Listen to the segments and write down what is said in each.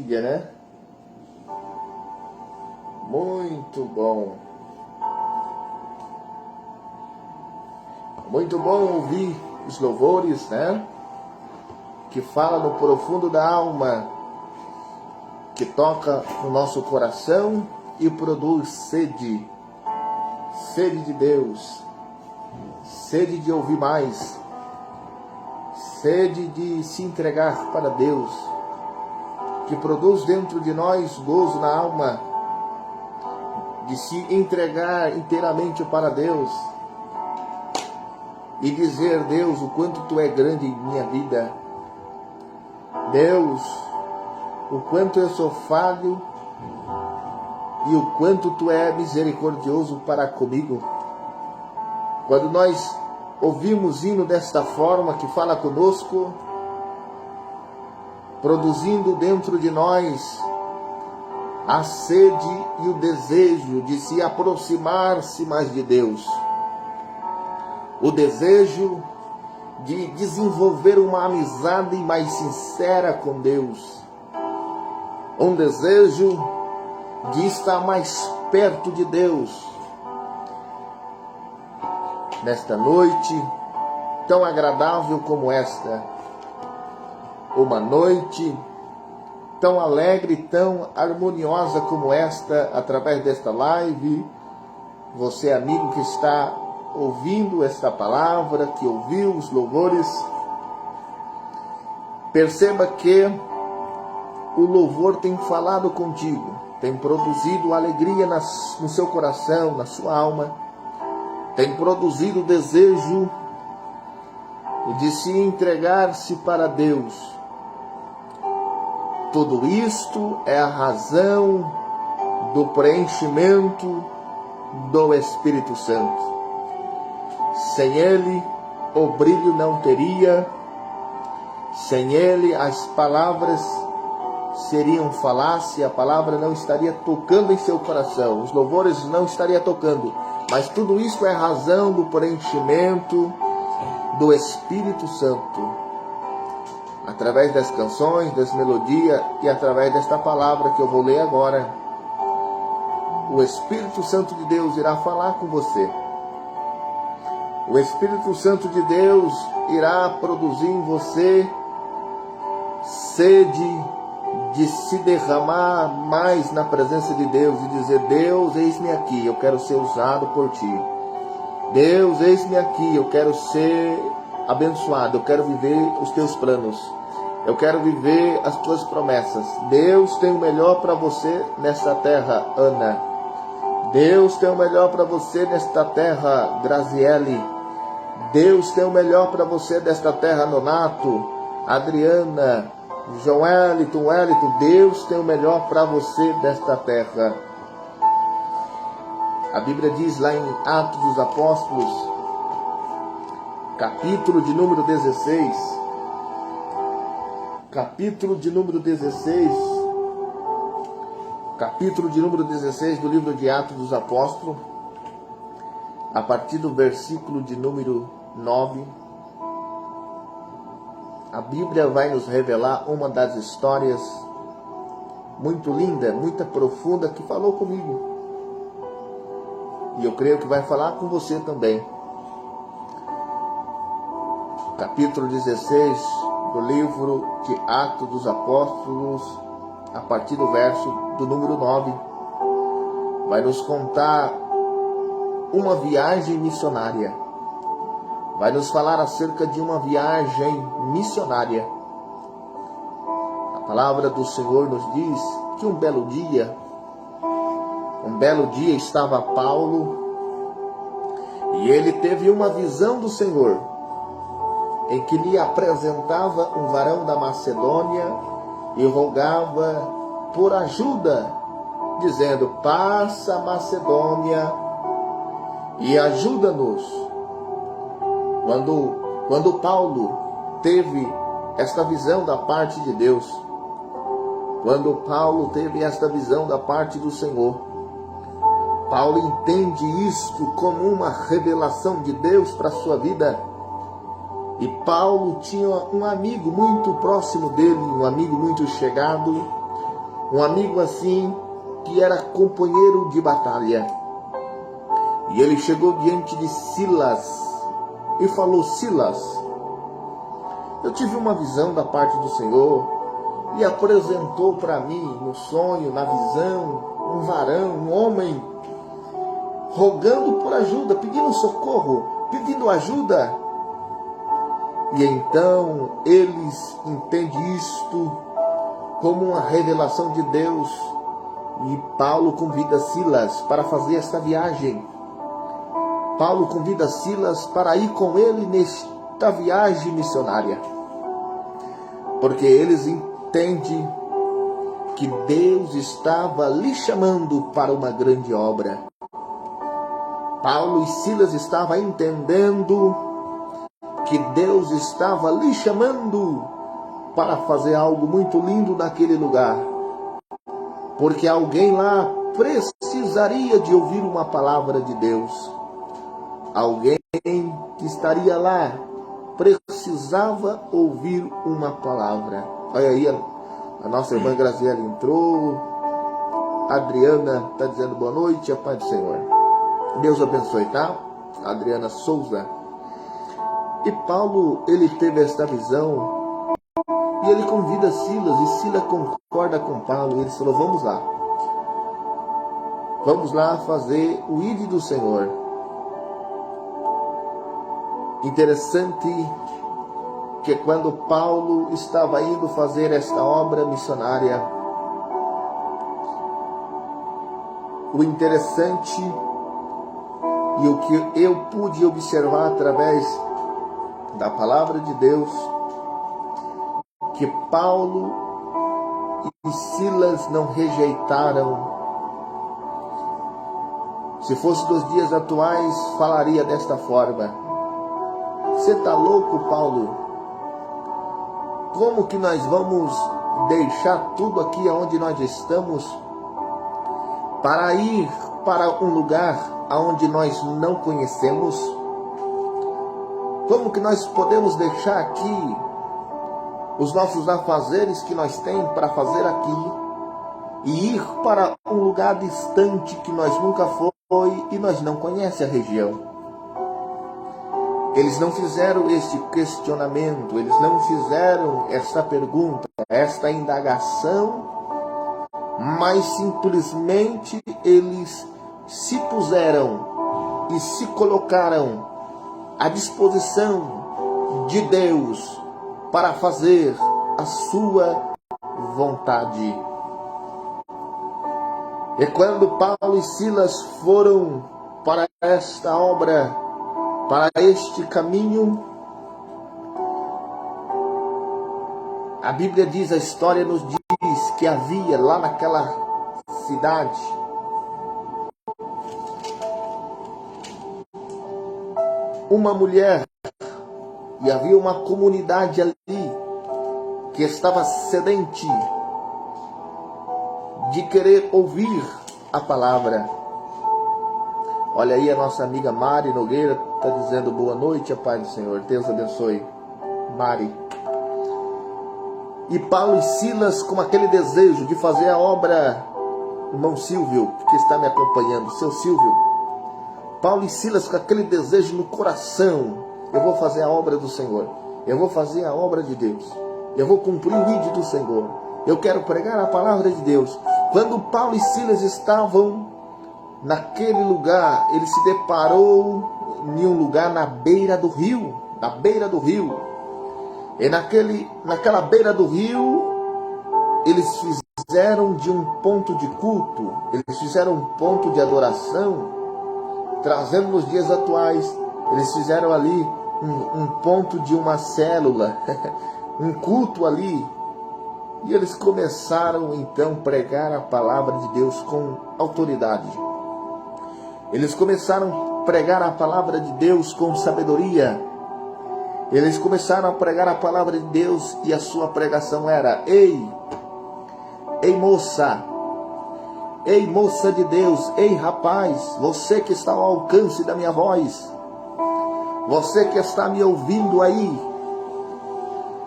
Né? Muito bom. Muito bom ouvir os louvores, né? Que fala no profundo da alma, que toca no nosso coração e produz sede. Sede de Deus. Sede de ouvir mais. Sede de se entregar para Deus. Que produz dentro de nós gozo na alma, de se entregar inteiramente para Deus e dizer: Deus, o quanto Tu é grande em minha vida. Deus, o quanto eu sou falho e o quanto Tu é misericordioso para comigo. Quando nós ouvimos hino desta forma, que fala conosco, produzindo dentro de nós a sede e o desejo de se aproximar-se mais de Deus. O desejo de desenvolver uma amizade mais sincera com Deus. Um desejo de estar mais perto de Deus. Nesta noite tão agradável como esta, uma noite tão alegre, tão harmoniosa como esta, através desta live, você, amigo que está ouvindo esta palavra, que ouviu os louvores, perceba que o louvor tem falado contigo, tem produzido alegria no seu coração, na sua alma, tem produzido o desejo de se entregar-se para Deus. Tudo isto é a razão do preenchimento do Espírito Santo. Sem ele, o brilho não teria. Sem ele, as palavras seriam falácia. A palavra não estaria tocando em seu coração. Os louvores não estariam tocando. Mas tudo isto é a razão do preenchimento do Espírito Santo. Através das canções, das melodias e através desta palavra que eu vou ler agora, o Espírito Santo de Deus irá falar com você. O Espírito Santo de Deus irá produzir em você sede de se derramar mais na presença de Deus e dizer: Deus, eis-me aqui, eu quero ser usado por Ti. Deus, eis-me aqui, eu quero ser abençoado, eu quero viver os Teus planos, eu quero viver as Tuas promessas. Deus tem o melhor para você nesta terra, Ana. Deus tem o melhor para você nesta terra, Graziele. Deus tem o melhor para você nesta terra, Nonato, Adriana, Joelito, Wellito. Deus tem o melhor para você nesta terra. A Bíblia diz lá em Atos dos Apóstolos, capítulo de número 16, capítulo de número 16 do livro de Atos dos Apóstolos, a partir do versículo de número 9, a Bíblia vai nos revelar uma das histórias muito linda, muito profunda, que falou comigo. E eu creio que vai falar com você também. Capítulo 16 do livro de Atos dos Apóstolos, a partir do verso do número 9, vai nos contar uma viagem missionária. Vai nos falar acerca de uma viagem missionária. A palavra do Senhor nos diz que um belo dia estava Paulo e ele teve uma visão do Senhor, em que lhe apresentava um varão da Macedônia e rogava por ajuda, dizendo: passa a Macedônia e ajuda-nos. Quando Paulo teve esta visão da parte de Deus, quando Paulo teve esta visão da parte do Senhor, Paulo entende isto como uma revelação de Deus para a sua vida. E Paulo tinha um amigo muito próximo dele, um amigo muito chegado, Um amigo assim que era companheiro de batalha. E ele chegou diante de Silas e falou: Silas, eu tive uma visão da parte do Senhor, e apresentou para mim no sonho, na visão, um varão, um homem, rogando por ajuda, pedindo socorro, pedindo ajuda. E então eles entendem isto como uma revelação de Deus. E Paulo convida Silas para fazer esta viagem. Paulo convida Silas para ir com ele nesta viagem missionária. Porque eles entendem que Deus estava lhe chamando para uma grande obra. Paulo e Silas estavam entendendo que Deus estava lhe chamando para fazer algo muito lindo naquele lugar. Porque alguém lá precisaria de ouvir uma palavra de Deus. Alguém que estaria lá precisava ouvir uma palavra. Olha aí, a nossa irmã Graziela entrou. A Adriana está dizendo boa noite, a paz do Senhor. Deus abençoe, tá? Adriana Souza. E Paulo, ele teve esta visão e ele convida Silas, e Silas concorda com Paulo. Ele falou: vamos lá fazer o ID do Senhor. Interessante que quando Paulo estava indo fazer esta obra missionária, o interessante e o que eu pude observar através da palavra de Deus, que Paulo e Silas não rejeitaram. Se fosse dos dias atuais, falaria desta forma: você está louco, Paulo? Como que nós vamos deixar tudo aqui onde nós estamos para ir para um lugar onde nós não conhecemos? Como que nós podemos deixar aqui os nossos afazeres que nós temos para fazer aqui e ir para um lugar distante que nós nunca foi e nós não conhecemos a região? Eles não fizeram este questionamento, eles não fizeram esta pergunta, esta indagação, mas simplesmente eles se puseram e se colocaram à disposição de Deus para fazer a sua vontade. E quando Paulo e Silas foram para esta obra, para este caminho, a Bíblia diz, a história nos diz que havia lá naquela cidade uma mulher, e havia uma comunidade ali que estava sedente de querer ouvir a palavra. Olha aí, a nossa amiga Mari Nogueira está dizendo boa noite, a paz do Senhor. Deus abençoe, Mari. E Paulo e Silas com aquele desejo de fazer a obra, irmão Silvio, que está me acompanhando, seu Silvio. Paulo e Silas com aquele desejo no coração: eu vou fazer a obra do Senhor, eu vou fazer a obra de Deus, eu vou cumprir o ID do Senhor, eu quero pregar a palavra de Deus. Quando Paulo e Silas estavam naquele lugar, ele se deparou em um lugar na beira do rio, E naquela beira do rio, eles fizeram de um ponto de culto, eles fizeram um ponto de adoração, trazendo nos dias atuais, eles fizeram ali um ponto de uma célula, um culto ali. E eles começaram então a pregar a palavra de Deus com autoridade. Eles começaram a pregar a palavra de Deus com sabedoria. Eles começaram a pregar a palavra de Deus e a sua pregação era: ei moça de Deus, ei rapaz, você que está ao alcance da minha voz, você que está me ouvindo aí,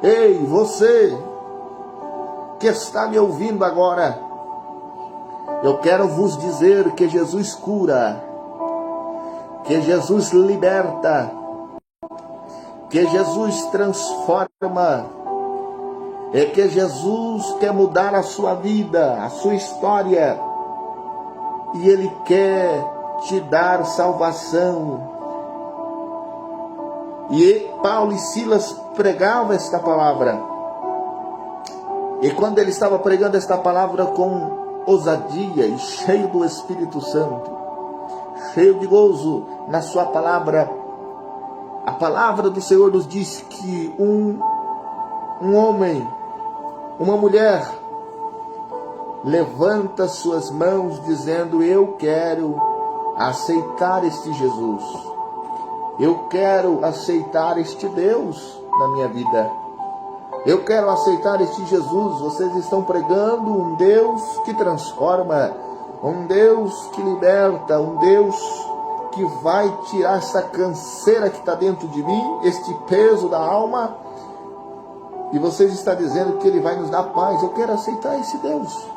ei você que está me ouvindo agora, Eu quero vos dizer que Jesus cura, que Jesus liberta, que Jesus transforma, e que Jesus quer mudar a sua vida, a sua história, e Ele quer te dar salvação. E Paulo e Silas pregavam esta palavra, e quando ele estava pregando esta palavra com ousadia e cheio do Espírito Santo, cheio de gozo na sua palavra, a palavra do Senhor nos diz que um homem, uma mulher, levanta suas mãos dizendo: eu quero aceitar este Jesus, eu quero aceitar este Deus na minha vida, eu quero aceitar este Jesus. Vocês estão pregando um Deus que transforma, um Deus que liberta, um Deus que vai tirar essa canseira que está dentro de mim, este peso da alma, e vocês estão dizendo que Ele vai nos dar paz. Eu quero aceitar esse Deus.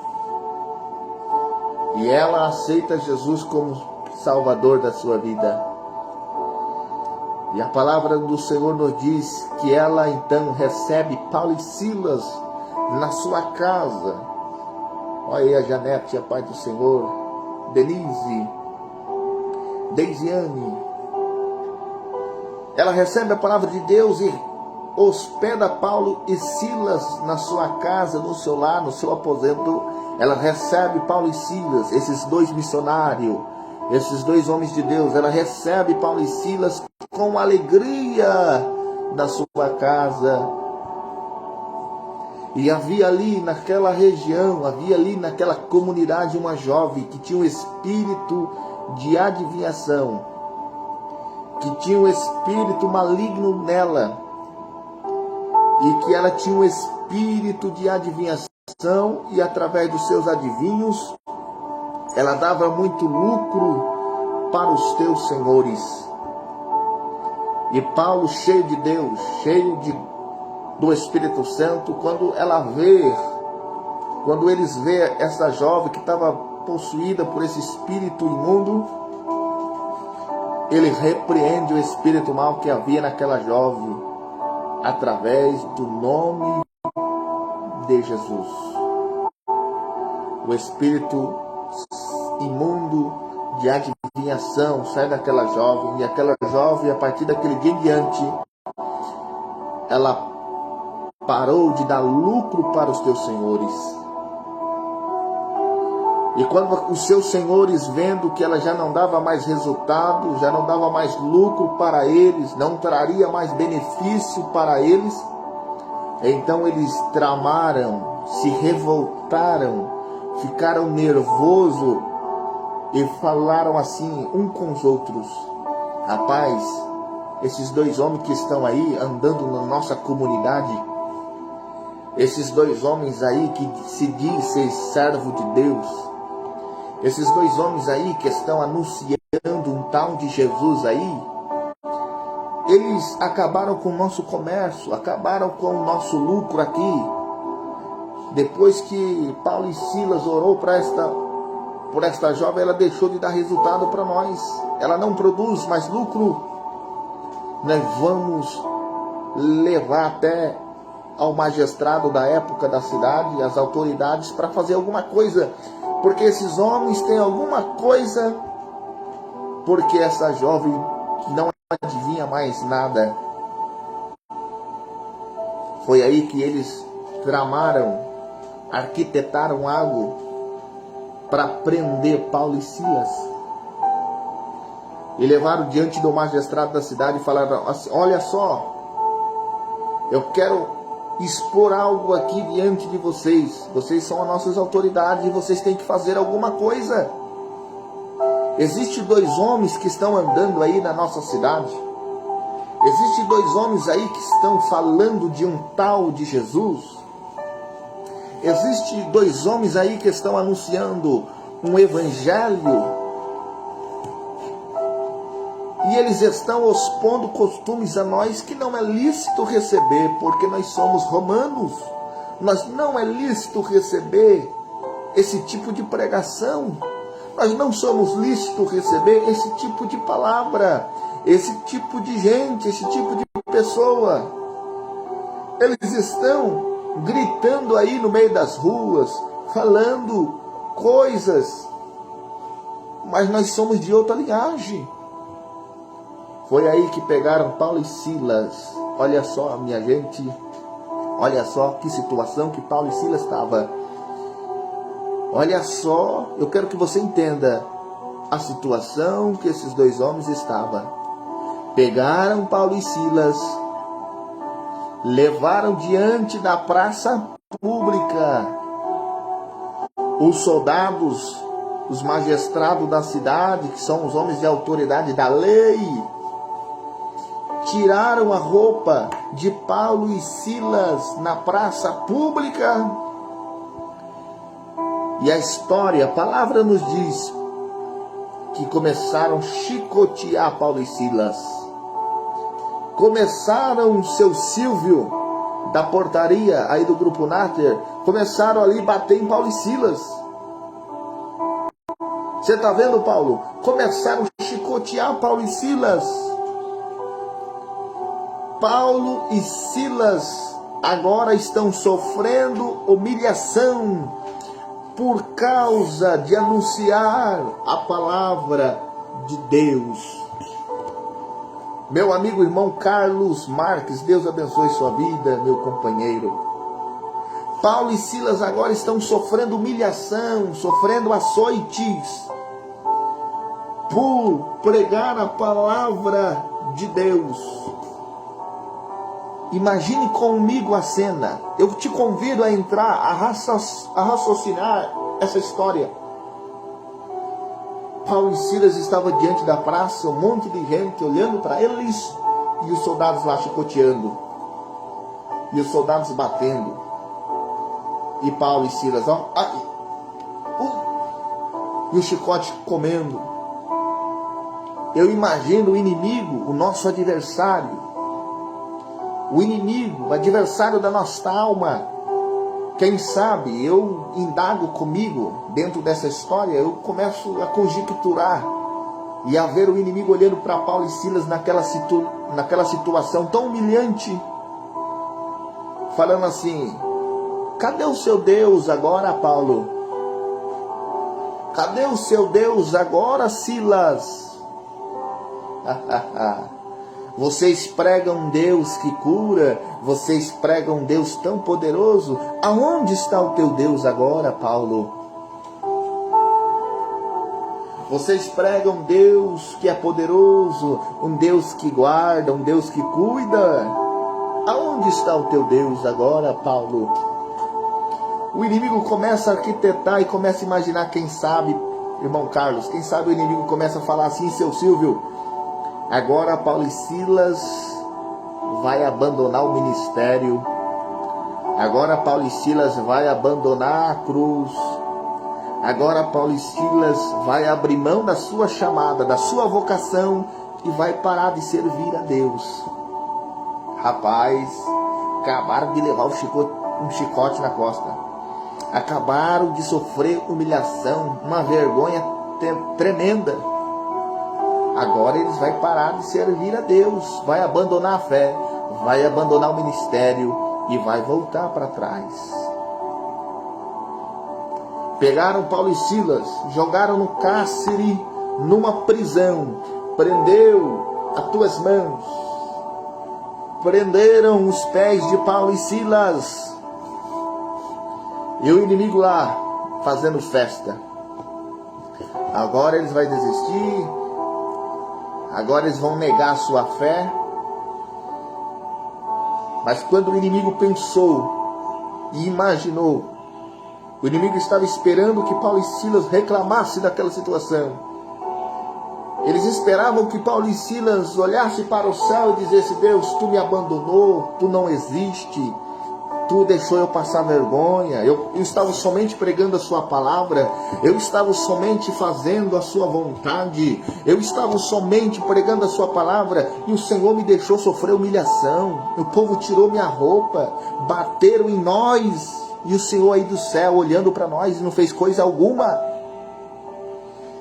E ela aceita Jesus como Salvador da sua vida. E a palavra do Senhor nos diz que ela então recebe Paulo e Silas na sua casa. Olha aí a Janete, a paz do Senhor, Denise, Deisiane. Ela recebe a palavra de Deus e hospeda Paulo e Silas na sua casa, no seu lar, no seu aposento. Ela recebe Paulo e Silas, esses dois missionários, esses dois homens de Deus. Ela recebe Paulo e Silas com alegria na sua casa. E havia ali naquela região, havia ali naquela comunidade uma jovem que tinha um espírito de adivinhação, que tinha um espírito maligno nela, e que ela tinha um espírito de adivinhação, e através dos seus adivinhos ela dava muito lucro para os teus senhores. E Paulo, cheio de Deus, cheio do Espírito Santo, quando eles vê essa jovem que estava possuída por esse espírito imundo, ele repreende o espírito mau que havia naquela jovem, através do nome de Jesus. O espírito imundo de adivinhação sai daquela jovem, e aquela jovem, a partir daquele dia em diante, ela parou de dar lucro para os teus senhores. E quando os seus senhores, vendo que ela já não dava mais resultado, já não dava mais lucro para eles, não traria mais benefício para eles, então eles tramaram, se revoltaram, ficaram nervosos e falaram assim um com os outros: rapaz, esses dois homens que estão aí andando na nossa comunidade, esses dois homens aí que se diz ser servo de Deus, esses dois homens aí que estão anunciando um tal de Jesus aí, eles acabaram com o nosso comércio, acabaram com o nosso lucro aqui. Depois que Paulo e Silas orou por esta jovem, ela deixou de dar resultado para nós. Ela não produz mais lucro. Nós vamos levar até ao magistrado da época da cidade, as autoridades, para fazer alguma coisa, porque esses homens têm alguma coisa, porque essa jovem não adivinha mais nada. Foi aí que eles tramaram, arquitetaram algo para prender Paulo e Silas, e levaram diante do magistrado da cidade e falaram assim: olha só, eu quero expor algo aqui diante de vocês. Vocês são as nossas autoridades e vocês têm que fazer alguma coisa. Existem dois homens que estão andando aí na nossa cidade. Existem dois homens aí que estão falando de um tal de Jesus. Existem dois homens aí que estão anunciando um evangelho. E eles estão expondo costumes a nós que não é lícito receber, porque nós somos romanos. Nós não é lícito receber esse tipo de pregação. Nós não somos lícitos receber esse tipo de palavra, esse tipo de gente, esse tipo de pessoa. Eles estão gritando aí no meio das ruas, falando coisas, mas nós somos de outra linhagem. Foi aí que pegaram Paulo e Silas. Olha só, minha gente, olha só que situação que Paulo e Silas estavam. Olha só, eu quero que você entenda a situação que esses dois homens estavam. Pegaram Paulo e Silas, levaram diante da praça pública. Os soldados, os magistrados da cidade, que são os homens de autoridade da lei, tiraram a roupa de Paulo e Silas na praça pública. E a história, a palavra nos diz que começaram a chicotear Paulo e Silas. Começaram, seu Silvio, da portaria aí do Grupo Náter, começaram ali a bater em Paulo e Silas. Você está vendo, Paulo? Começaram a chicotear Paulo e Silas. Paulo e Silas agora estão sofrendo humilhação por causa de anunciar a palavra de Deus. Meu amigo irmão Carlos Marques, Deus abençoe sua vida, meu companheiro. Paulo e Silas agora estão sofrendo humilhação, sofrendo açoites por pregar a palavra de Deus. Imagine comigo a cena. Eu te convido a entrar, a raciocinar essa história. Paulo e Silas estavam diante da praça, um monte de gente olhando para eles, e os soldados lá chicoteando, e os soldados batendo, e Paulo e Silas, e o chicote comendo. Eu imagino o inimigo, o nosso adversário, o inimigo, o adversário da nossa alma. Quem sabe eu indago comigo dentro dessa história, eu começo a conjecturar e a ver o inimigo olhando para Paulo e Silas naquela situação tão humilhante, falando assim: cadê o seu Deus agora, Paulo? Cadê o seu Deus agora, Silas? Vocês pregam um Deus que cura, vocês pregam um Deus tão poderoso. Aonde está o teu Deus agora, Paulo? Vocês pregam um Deus que é poderoso, um Deus que guarda, um Deus que cuida. Aonde está o teu Deus agora, Paulo? O inimigo começa a arquitetar e começa a imaginar, quem sabe, irmão Carlos, quem sabe o inimigo começa a falar assim: seu Silvio, agora Paulo e Silas vai abandonar o ministério. Agora Paulo e Silas vai abandonar a cruz. Agora Paulo e Silas vai abrir mão da sua chamada, da sua vocação, e vai parar de servir a Deus. Rapaz, acabaram de levar um chicote na costa. Acabaram de sofrer humilhação, uma vergonha tremenda. Agora eles vão parar de servir a Deus, vai abandonar a fé, vai abandonar o ministério e vai voltar para trás. Pegaram Paulo e Silas, jogaram no cárcere, numa prisão, prendeu as tuas mãos, prenderam os pés de Paulo e Silas, e o inimigo lá fazendo festa. Agora eles vão desistir. Agora eles vão negar a sua fé. Mas quando o inimigo pensou e imaginou, o inimigo estava esperando que Paulo e Silas reclamassem daquela situação. Eles esperavam que Paulo e Silas olhassem para o céu e dissessem: Deus, tu me abandonou, tu não existe, tu deixou eu passar vergonha, eu estava somente pregando a sua palavra, eu estava somente fazendo a sua vontade, eu estava somente pregando a sua palavra, e o Senhor me deixou sofrer humilhação, o povo tirou minha roupa, bateram em nós, E o Senhor aí do céu olhando para nós e não fez coisa alguma.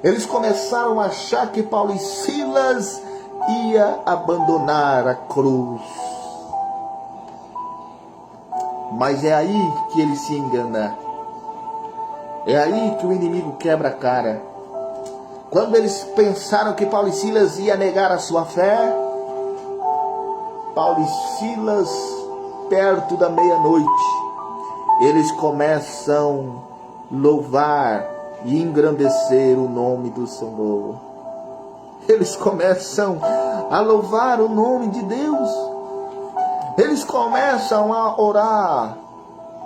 Eles começaram a achar que Paulo e Silas ia abandonar a cruz. Mas é aí que ele se engana. É aí que o inimigo quebra a cara. Quando eles pensaram que Paulo e Silas ia negar a sua fé, Paulo e Silas, perto da meia-noite, eles começam a louvar e engrandecer o nome do Senhor. Eles começam a louvar o nome de Deus. Eles começam a orar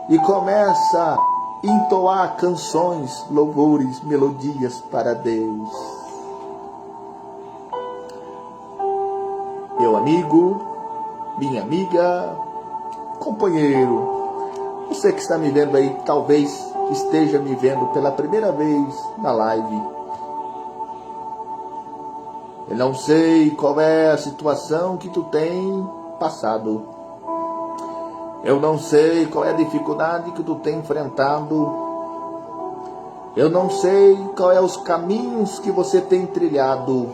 e começam a entoar canções, louvores, melodias para Deus. Meu amigo, minha amiga, companheiro, você que está me vendo aí, talvez esteja me vendo pela primeira vez na live. Eu não sei qual é a situação que tu tem passado. Eu não sei qual é a dificuldade que tu tem enfrentado. Eu não sei qual é os caminhos que você tem trilhado.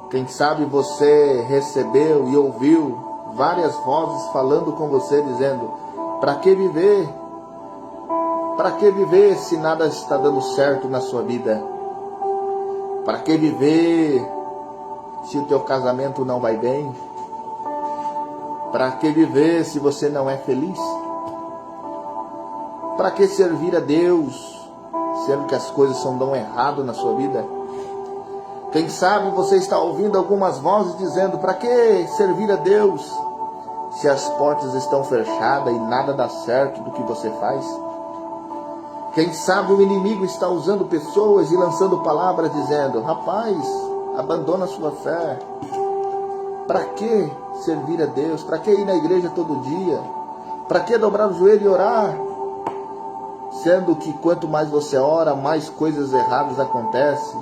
Quem sabe você recebeu e ouviu várias vozes falando com você, dizendo: para que viver? Para que viver se nada está dando certo na sua vida? Para que viver se o teu casamento não vai bem? Para que viver se você não é feliz? Para que servir a Deus, sendo que as coisas são tão errado na sua vida? Quem sabe você está ouvindo algumas vozes dizendo: para que servir a Deus, se as portas estão fechadas e nada dá certo do que você faz? Quem sabe o inimigo está usando pessoas e lançando palavras dizendo: rapaz, abandona a sua fé. Para que servir a Deus? Para que ir na igreja todo dia? Para que dobrar o joelho e orar? Sendo que quanto mais você ora, mais coisas erradas acontecem.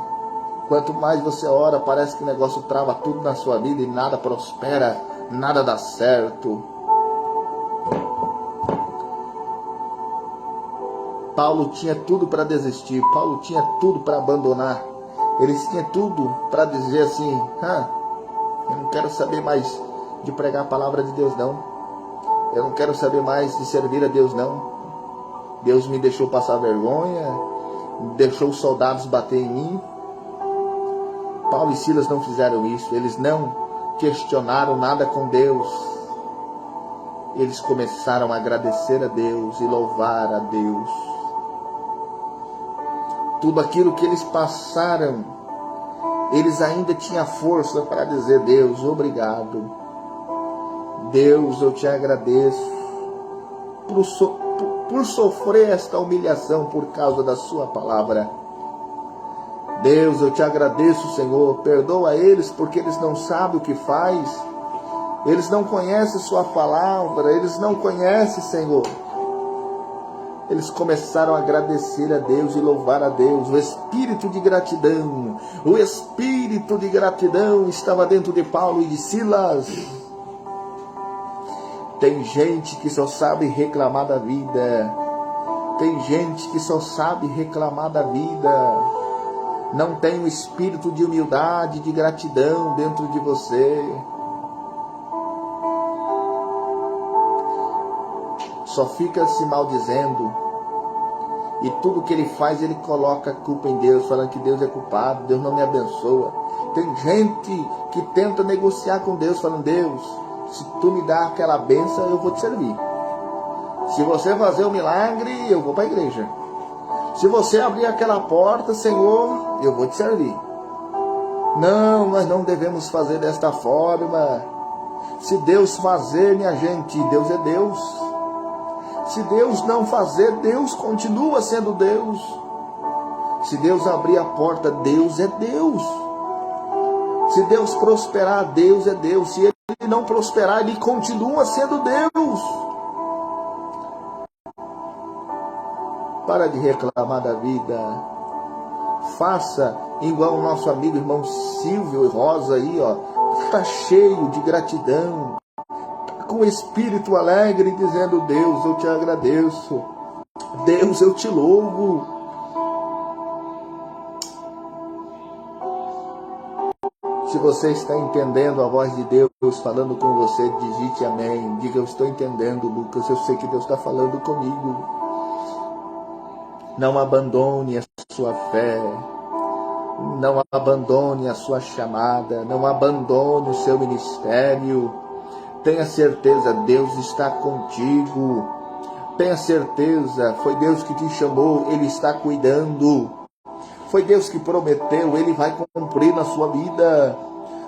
Quanto mais você ora, parece que o negócio trava tudo na sua vida e nada prospera, nada dá certo. Paulo tinha tudo para desistir, Paulo tinha tudo para abandonar. Eles tinham tudo para dizer assim: eu não quero saber mais de pregar a palavra de Deus, não. Eu não quero saber mais de servir a Deus, não. Deus me deixou passar vergonha, deixou os soldados bater em mim. Paulo e Silas não fizeram isso. Eles não questionaram nada com Deus. Eles começaram a agradecer a Deus e louvar a Deus. Tudo aquilo que eles passaram, eles ainda tinham força para dizer: Deus, obrigado. Deus, eu te agradeço por sofrer esta humilhação por causa da sua palavra. Deus, eu te agradeço, Senhor. Perdoa eles porque eles não sabem o que faz. Eles não conhecem sua palavra. Eles não conhecem, Senhor. Eles começaram a agradecer a Deus e louvar a Deus. O espírito de gratidão estava dentro de Paulo e de Silas. Tem gente que só sabe reclamar da vida. Tem gente que só sabe reclamar da vida. Não tem um espírito de humildade, de gratidão dentro de você. Só fica se maldizendo. E tudo que ele faz, ele coloca a culpa em Deus, falando que Deus é culpado, Deus não me abençoa. Tem gente que tenta negociar com Deus, falando: Deus, se tu me dá aquela bênção, eu vou te servir. Se você fazer um milagre, eu vou para a igreja. Se você abrir aquela porta, Senhor, eu vou te servir. Não, nós não devemos fazer desta forma. Se Deus fazer, minha gente, Deus é Deus. Se Deus não fazer, Deus continua sendo Deus. Se Deus abrir a porta, Deus é Deus. Se Deus prosperar, Deus é Deus. Se Ele não prosperar, Ele continua sendo Deus. Para de reclamar da vida. Faça igual o nosso amigo irmão Silvio e Rosa aí, ó. Está cheio de gratidão. Está com o espírito alegre, dizendo: Deus, eu te agradeço. Deus, eu te louvo. Se você está entendendo a voz de Deus falando com você, digite amém. Diga: eu estou entendendo, Lucas. Eu sei que Deus está falando comigo. Não abandone a sua fé. Não abandone a sua chamada. Não abandone o seu ministério. Tenha certeza, Deus está contigo. Tenha certeza, foi Deus que te chamou, Ele está cuidando. Foi Deus que prometeu, Ele vai cumprir na sua vida.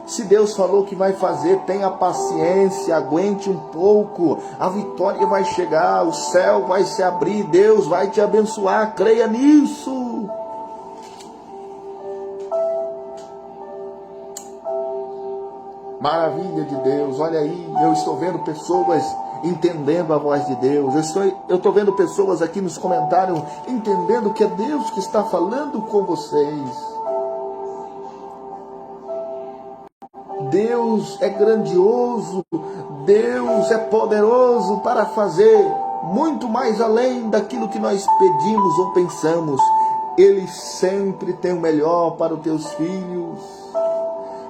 Se Deus falou que vai fazer, tenha paciência, aguente um pouco. A vitória vai chegar, o céu vai se abrir, Deus vai te abençoar, creia nisso. Maravilha de Deus, olha aí, eu estou vendo pessoas entendendo a voz de Deus. Eu estou vendo pessoas aqui nos comentários entendendo que é Deus que está falando com vocês. Deus é grandioso, Deus é poderoso para fazer muito mais além daquilo que nós pedimos ou pensamos. Ele sempre tem o melhor para os teus filhos.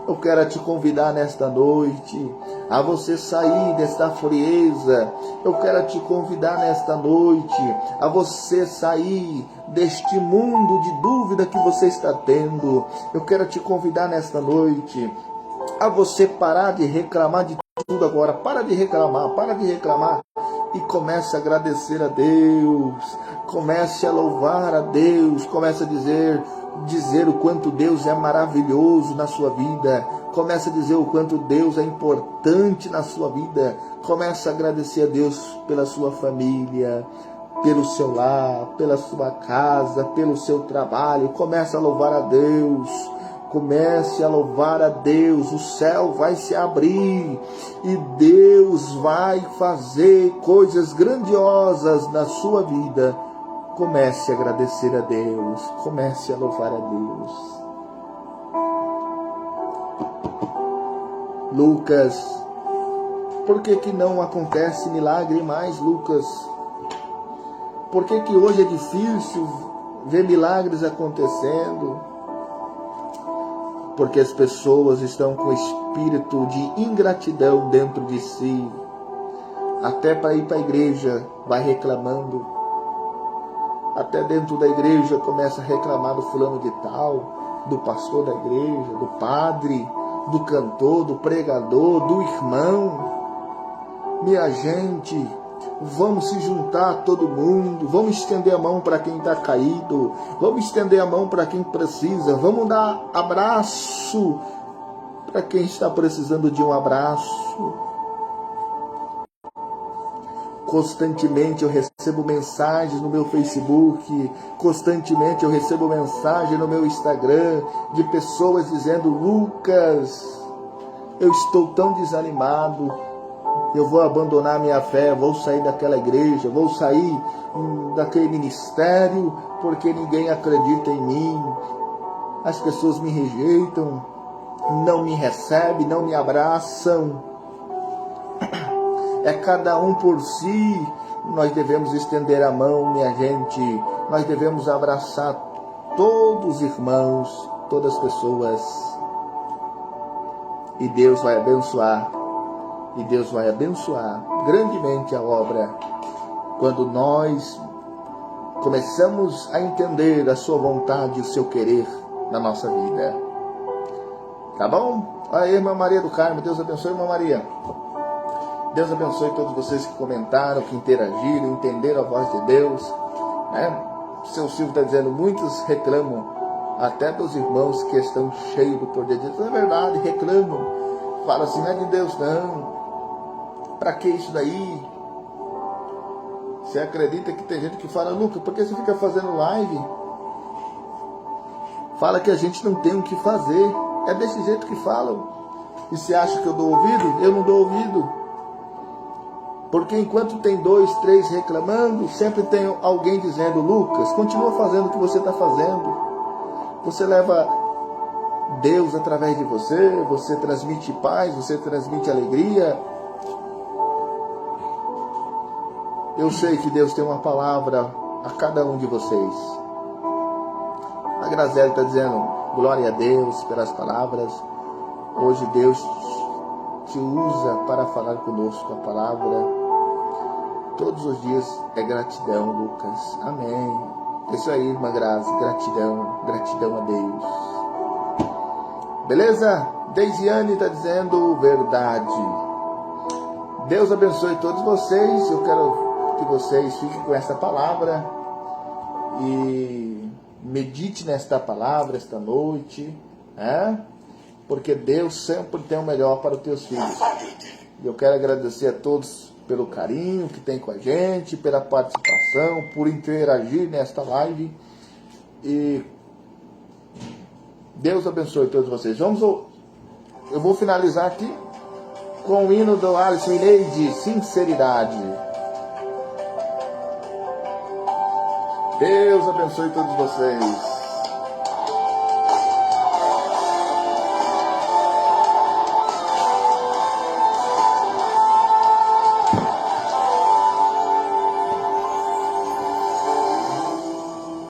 Eu quero te convidar nesta noite a você sair desta frieza. Eu quero te convidar nesta noite a você sair deste mundo de dúvida que você está tendo. Eu quero te convidar nesta noite a você parar de reclamar de tudo agora. Para de reclamar e comece a agradecer a Deus. Comece a louvar a Deus. Comece a dizer o quanto Deus é maravilhoso na sua vida. Comece a dizer o quanto Deus é importante na sua vida. Comece a agradecer a Deus pela sua família, pelo seu lar, pela sua casa, pelo seu trabalho. Comece a louvar a Deus. Comece a louvar a Deus. O céu vai se abrir e Deus vai fazer coisas grandiosas na sua vida. Comece a agradecer a Deus. Comece a louvar a Deus. Lucas, por que não acontece milagre mais, Lucas? Por que hoje é difícil ver milagres acontecendo? Porque as pessoas estão com espírito de ingratidão dentro de si. Até para ir para a igreja vai reclamando. Até dentro da igreja começa a reclamar do fulano de tal, do pastor da igreja, do padre, do cantor, do pregador, do irmão. Minha gente, vamos se juntar todo mundo, vamos estender a mão para quem está caído, vamos estender a mão para quem precisa, vamos dar abraço para quem está precisando de um abraço. Constantemente eu recebo mensagens no meu Facebook, constantemente eu recebo mensagem no meu Instagram de pessoas dizendo: Lucas, eu estou tão desanimado, eu vou abandonar minha fé, vou sair daquela igreja, vou sair daquele ministério porque ninguém acredita em mim, as pessoas me rejeitam, não me recebem, não me abraçam. É cada um por si. Nós devemos estender a mão, minha gente. Nós devemos abraçar todos os irmãos, todas as pessoas. E Deus vai abençoar. E Deus vai abençoar grandemente a obra. Quando nós começamos a entender a sua vontade e o seu querer na nossa vida. Tá bom? Aí, irmã Maria do Carmo. Deus abençoe, irmã Maria. Deus abençoe todos vocês que comentaram, que interagiram, entenderam a voz de Deus. O seu Silvio está dizendo: muitos reclamam, até dos irmãos que estão cheios do poder de Deus. É verdade, reclamam. Fala assim: não é de Deus não. Para que isso daí? Você acredita que tem gente que fala: Lucas, por que você fica fazendo live? Fala que a gente não tem o que fazer. É desse jeito que falam. E você acha que eu dou ouvido? Eu não dou ouvido. Porque enquanto tem 2, 3 reclamando, sempre tem alguém dizendo: Lucas, continua fazendo o que você está fazendo. Você leva Deus através de você, você transmite paz, você transmite alegria. Eu sei que Deus tem uma palavra a cada um de vocês. A Graziele está dizendo, glória a Deus pelas palavras. Hoje Deus te usa para falar conosco a palavra. Todos os dias é gratidão, Lucas. Amém. É isso aí, irmã Grazi. Gratidão. Gratidão a Deus. Beleza? Deisiane está dizendo verdade. Deus abençoe todos vocês. Eu quero que vocês fiquem com essa palavra e medite nesta palavra esta noite, né? Porque Deus sempre tem o melhor para os teus filhos. E eu quero agradecer a todos pelo carinho que tem com a gente, pela participação, por interagir nesta live. E Deus abençoe todos vocês. Eu vou finalizar aqui com o hino do Alisson Ineide, Sinceridade. Deus abençoe todos vocês.